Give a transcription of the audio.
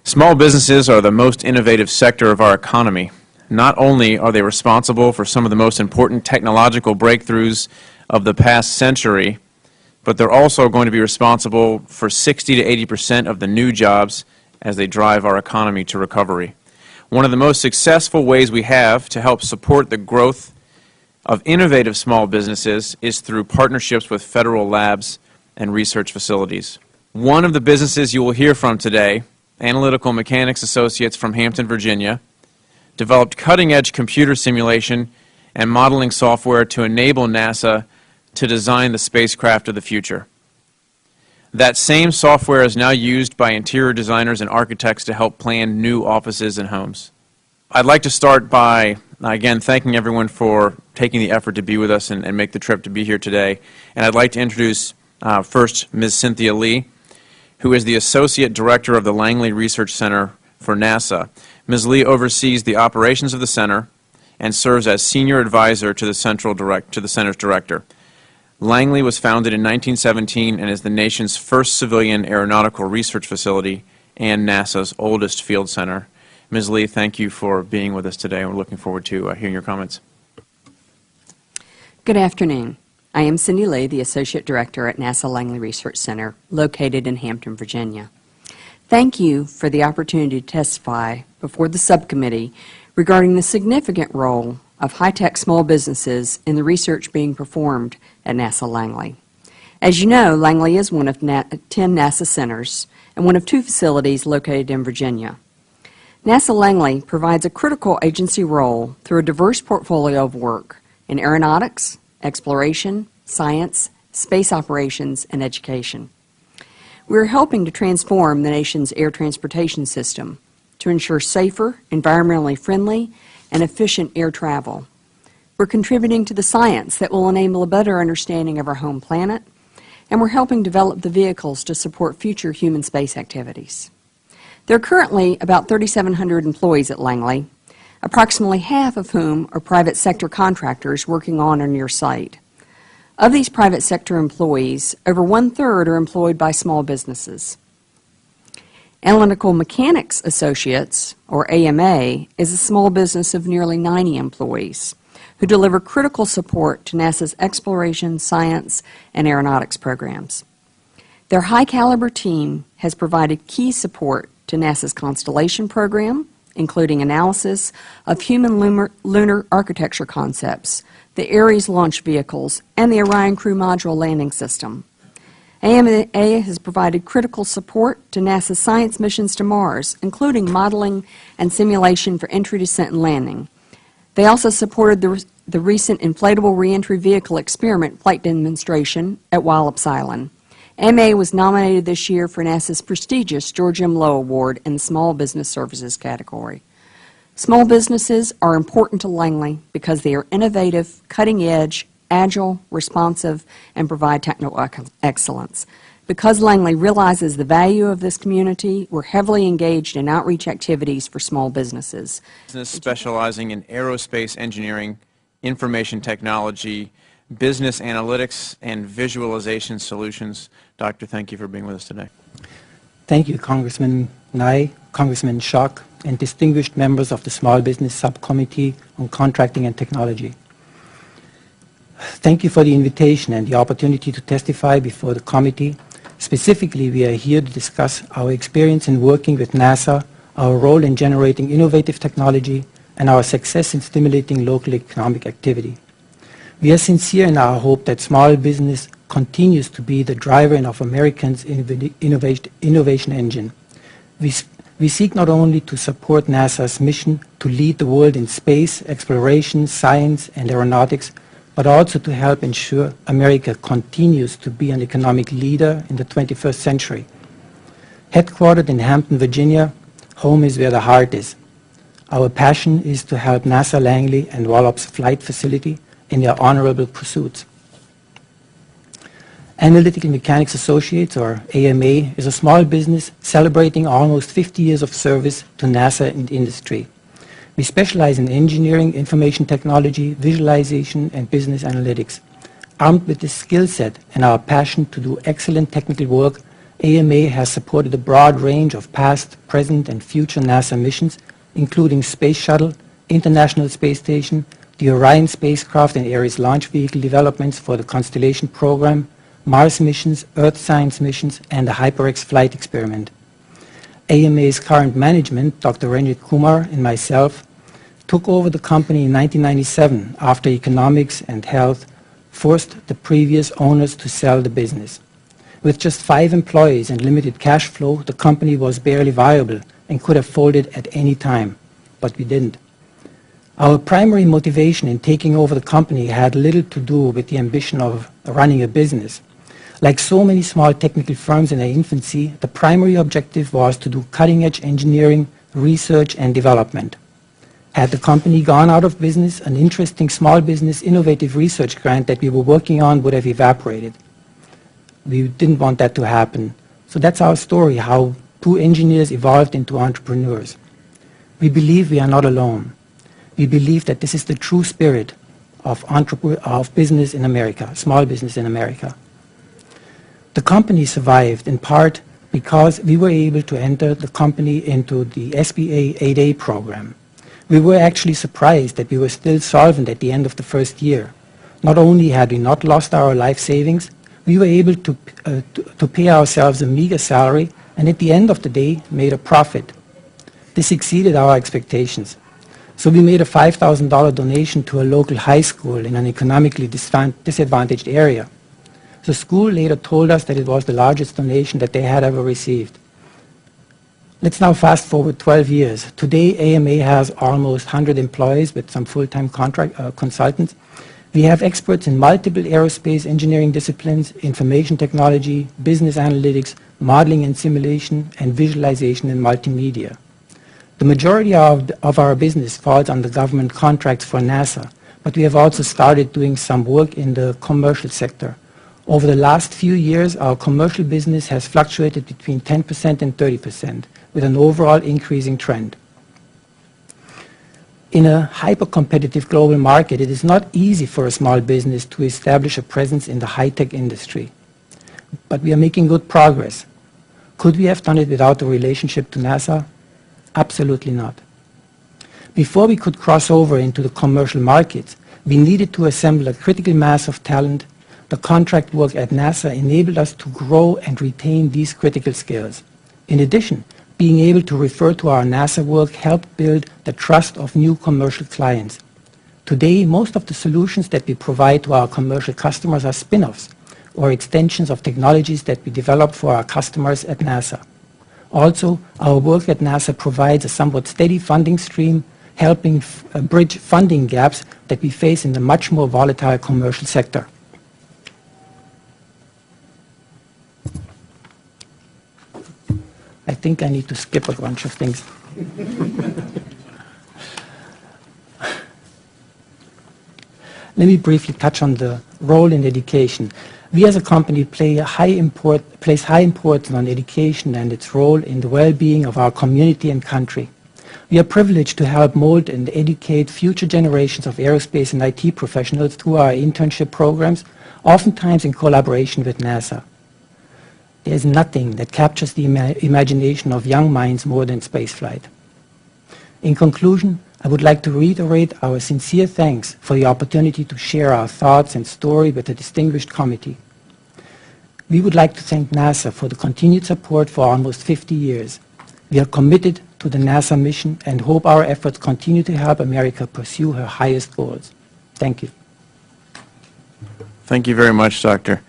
Small businesses are the most innovative sector of our economy. Not only are they responsible for some of the most important technological breakthroughs of the past century, but they're also going to be responsible for 60 to 80% of the new jobs as they drive our economy to recovery. One of the most successful ways we have to help support the growth of innovative small businesses is through partnerships with federal labs and research facilities. One of the businesses you will hear from today, Analytical Mechanics Associates from Hampton, Virginia, developed cutting-edge computer simulation and modeling software to enable NASA to design the spacecraft of the future. That same software is now used by interior designers and architects to help plan new offices and homes. I'd like to start by, again, thanking everyone for taking the effort to be with us and make the trip to be here today. And I'd like to introduce first Ms. Cynthia Lee, who is the Associate Director of the Langley Research Center for NASA. Ms. Lee oversees the operations of the center and serves as Senior Advisor to the Center's Director. Langley was founded in 1917 and is the nation's first civilian aeronautical research facility and NASA's oldest field center. Ms. Lee, thank you for being with us today, and we're looking forward to hearing your comments. Good afternoon. I am Cindy Lee, the Associate Director at NASA Langley Research Center, located in Hampton, Virginia. Thank you for the opportunity to testify before the subcommittee regarding the significant role of high-tech small businesses in the research being performed at NASA Langley. As you know, Langley is one of 10 NASA centers and one of 2 facilities located in Virginia. NASA Langley provides a critical agency role through a diverse portfolio of work in aeronautics, exploration, science, space operations, and education. We are helping to transform the nation's air transportation system to ensure safer, environmentally friendly, and efficient air travel. We're contributing to the science that will enable a better understanding of our home planet, and we're helping develop the vehicles to support future human space activities. There are currently about 3,700 employees at Langley, approximately half of whom are private sector contractors working on or near site. Of these private sector employees, over 1/3 are employed by small businesses. Analytical Mechanics Associates, or AMA, is a small business of nearly 90 employees who deliver critical support to NASA's exploration, science, and aeronautics programs. Their high-caliber team has provided key support to NASA's Constellation program, including analysis of human lunar architecture concepts, the Ares launch vehicles, and the Orion Crew Module landing system. AMA has provided critical support to NASA's science missions to Mars, including modeling and simulation for entry, descent, and landing. They also supported the recent inflatable reentry vehicle experiment flight demonstration at Wallops Island. AMA was nominated this year for NASA's prestigious George M. Lowe Award in the Small Business Services category. Small businesses are important to Langley because they are innovative, cutting-edge, agile, responsive, and provide technical excellence. Because Langley realizes the value of this community, we're heavily engaged in outreach activities for small businesses. Business specializing in aerospace engineering, information technology, business analytics, and visualization solutions. Doctor, thank you for being with us today. Thank you, Congressman Nye, Congressman Schock, and distinguished members of the Small Business Subcommittee on Contracting and Technology. Thank you for the invitation and the opportunity to testify before the committee. Specifically, we are here to discuss our experience in working with NASA, our role in generating innovative technology, and our success in stimulating local economic activity. We are sincere in our hope that small business continues to be the driver of Americans' innovation engine. We seek not only to support NASA's mission to lead the world in space, exploration, science, and aeronautics, but also to help ensure America continues to be an economic leader in the 21st century. Headquartered in Hampton, Virginia, home is where the heart is. Our passion is to help NASA Langley and Wallops Flight Facility in their honorable pursuits. Analytical Mechanics Associates, or AMA, is a small business celebrating almost 50 years of service to NASA and industry. We specialize in engineering, information technology, visualization, and business analytics. Armed with this skill set and our passion to do excellent technical work, AMA has supported a broad range of past, present, and future NASA missions, including Space Shuttle, International Space Station, the Orion spacecraft and Ares launch vehicle developments for the Constellation program, Mars missions, Earth science missions, and the HyperX flight experiment. AMA's current management, Dr. Ranjit Kumar and myself, took over the company in 1997 after economics and health forced the previous owners to sell the business. With just 5 employees and limited cash flow, the company was barely viable and could have folded at any time, but we didn't. Our primary motivation in taking over the company had little to do with the ambition of running a business. Like so many small technical firms in their infancy, the primary objective was to do cutting-edge engineering, research, and development. Had the company gone out of business, an interesting small business innovative research grant that we were working on would have evaporated. We didn't want that to happen. So that's our story, how 2 engineers evolved into entrepreneurs. We believe we are not alone. We believe that this is the true spirit of business in America, small business in America. The company survived in part because we were able to enter the company into the SBA 8A program. We were actually surprised that we were still solvent at the end of the first year. Not only had we not lost our life savings, we were able to pay ourselves a meager salary and at the end of the day made a profit. This exceeded our expectations. So we made a $5,000 donation to a local high school in an economically disadvantaged area. The school later told us that it was the largest donation that they had ever received. Let's now fast forward 12 years. Today, AMA has almost 100 employees with some full-time consultants. We have experts in multiple aerospace engineering disciplines, information technology, business analytics, modeling and simulation, and visualization and multimedia. The majority of our business falls under government contracts for NASA, but we have also started doing some work in the commercial sector. Over the last few years, our commercial business has fluctuated between 10% and 30%, with an overall increasing trend. In a hyper-competitive global market, it is not easy for a small business to establish a presence in the high-tech industry. But we are making good progress. Could we have done it without a relationship to NASA? Absolutely not. Before we could cross over into the commercial markets, we needed to assemble a critical mass of talent. The contract work at NASA enabled us to grow and retain these critical skills. In addition, being able to refer to our NASA work helped build the trust of new commercial clients. Today, most of the solutions that we provide to our commercial customers are spin-offs or extensions of technologies that we develop for our customers at NASA. Also, our work at NASA provides a somewhat steady funding stream, helping bridge funding gaps that we face in the much more volatile commercial sector. I think I need to skip a bunch of things. Let me briefly touch on the role in education. We as a company place high importance on education and its role in the well-being of our community and country. We are privileged to help mold and educate future generations of aerospace and IT professionals through our internship programs, oftentimes in collaboration with NASA. There is nothing that captures the imagination of young minds more than spaceflight. In conclusion, I would like to reiterate our sincere thanks for the opportunity to share our thoughts and story with the distinguished committee. We would like to thank NASA for the continued support for almost 50 years. We are committed to the NASA mission and hope our efforts continue to help America pursue her highest goals. Thank you. Thank you very much, Dr.